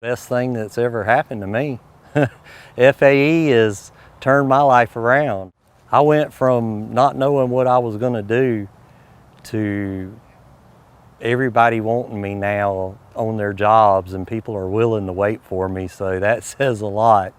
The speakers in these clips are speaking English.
Best thing that's ever happened to me. FAE has turned my life around. I went from not knowing what I was going to do to everybody wanting me now on their jobs, and people are willing to wait for me, so that says a lot.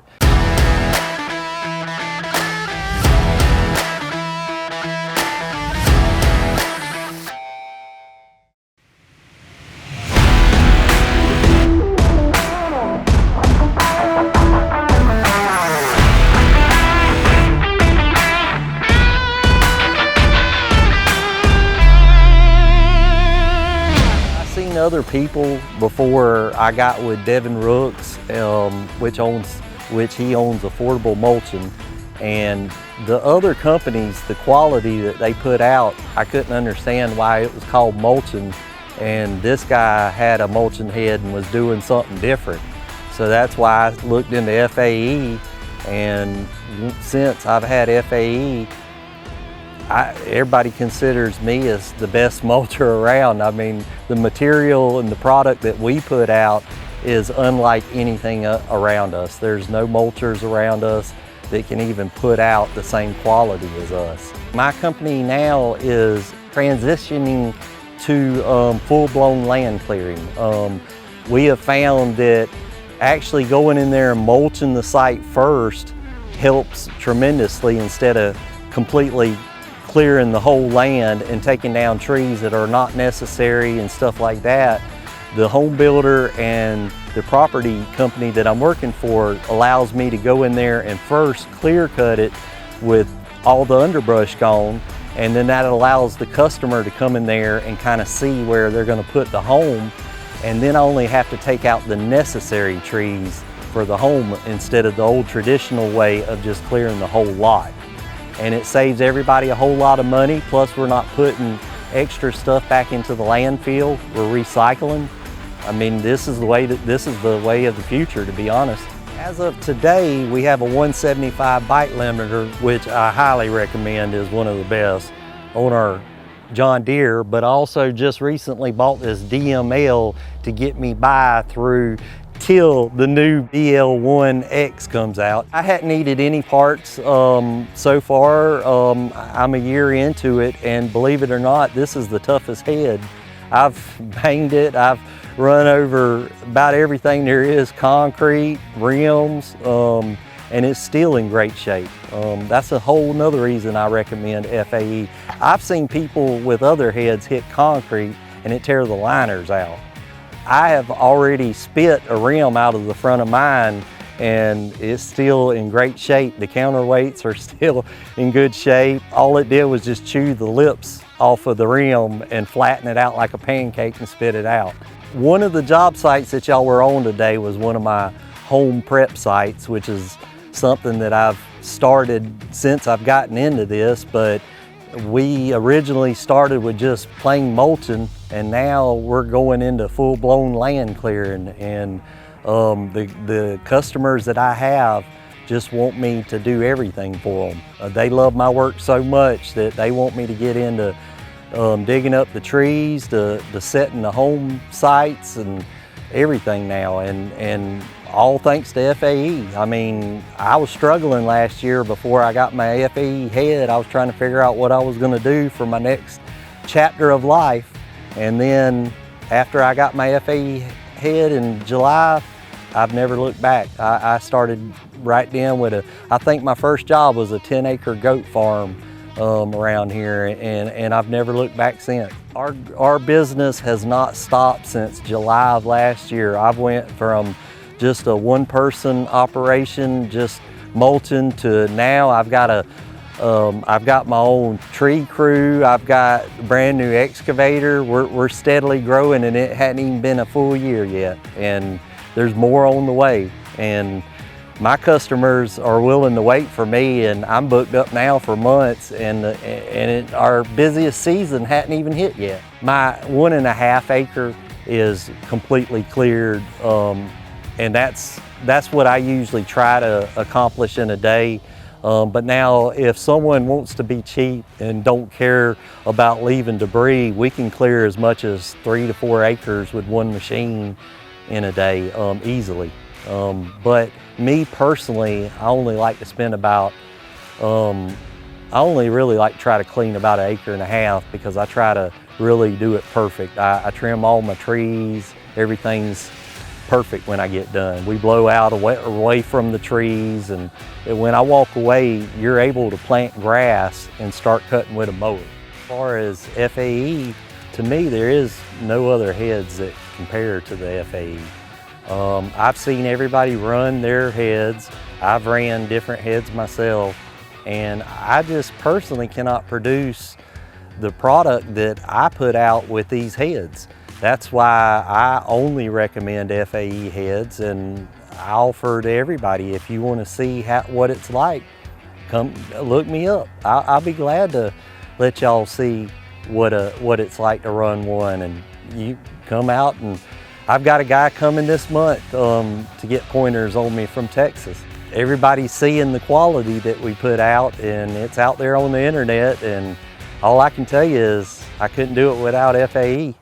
Other people before I got with Devin Rooks, which he owns Affordable Mulching, and the other companies, the quality that they put out, I couldn't understand why it was called mulching, and this guy had a mulching head and was doing something different. So that's why I looked into FAE, and since I've had FAE, everybody considers me as the best mulcher around. I mean, the material and the product that we put out is unlike anything around us. There's no mulchers around us that can even put out the same quality as us. My company now is transitioning to full-blown land clearing. We have found that actually going in there and mulching the site first helps tremendously instead of completely clearing the whole land and taking down trees that are not necessary and stuff like that. The home builder and the property company that I'm working for allows me to go in there and first clear cut it with all the underbrush gone, and then that allows the customer to come in there and kind of see where they're going to put the home, and then I only have to take out the necessary trees for the home instead of the old traditional way of just clearing the whole lot. And it saves everybody a whole lot of money, plus we're not putting extra stuff back into the landfill, we're recycling. I mean, this is the way of the future, to be honest. As of today, we have a 175 bite limiter, which I highly recommend, is one of the best on our John Deere, but I also just recently bought this DML to get me by through till the new DL1X comes out. I hadn't needed any parts so far. I'm a year into it, and believe it or not, this is the toughest head. I've banged it, I've run over about everything there is, concrete, rims, and it's still in great shape. That's a whole nother reason I recommend FAE. I've seen people with other heads hit concrete and it tears the liners out. I have already spit a rim out of the front of mine, and it's still in great shape. The counterweights are still in good shape. All it did was just chew the lips off of the rim and flatten it out like a pancake and spit it out. One of the job sites that y'all were on today was one of my home prep sites, which is something that I've started since I've gotten into this, but we originally started with just plain mulching, and now we're going into full-blown land clearing, and the customers that I have just want me to do everything for them. They love my work so much that they want me to get into digging up the trees, the setting the home sites and everything now, and all thanks to FAE. I mean, I was struggling last year before I got my FAE head. I was trying to figure out what I was going to do for my next chapter of life. And then after I got my FAE head in July, I've never looked back. I started right then with I think my first job was a 10-acre goat farm around here, and I've never looked back since. Our business has not stopped since July of last year. I've went from just a one-person operation, just mulching, to now I've got my own tree crew. I've got a brand new excavator. We're steadily growing, and it hadn't even been a full year yet. And there's more on the way. And my customers are willing to wait for me, and I'm booked up now for months, and our busiest season hadn't even hit yet. My 1.5 acre is completely cleared, and that's what I usually try to accomplish in a day. But now if someone wants to be cheap and don't care about leaving debris, we can clear as much as 3 to 4 acres with one machine in a day easily. But me personally, I only like to spend about, I only really like to try to clean about 1.5 acres because I try to really do it perfect. I trim all my trees, everything's perfect when I get done. We blow out away from the trees, and when I walk away, you're able to plant grass and start cutting with a mower. As far as FAE, to me, there is no other heads that compare to the FAE. I've seen everybody run their heads. I've ran different heads myself, and I just personally cannot produce the product that I put out with these heads. That's why I only recommend FAE heads, and I offer to everybody, if you want to see what it's like, come look me up. I'll be glad to let y'all see what it's like to run one, and you come out. And I've got a guy coming this month to get pointers on me from Texas. Everybody's seeing the quality that we put out, and it's out there on the internet, and all I can tell you is I couldn't do it without FAE.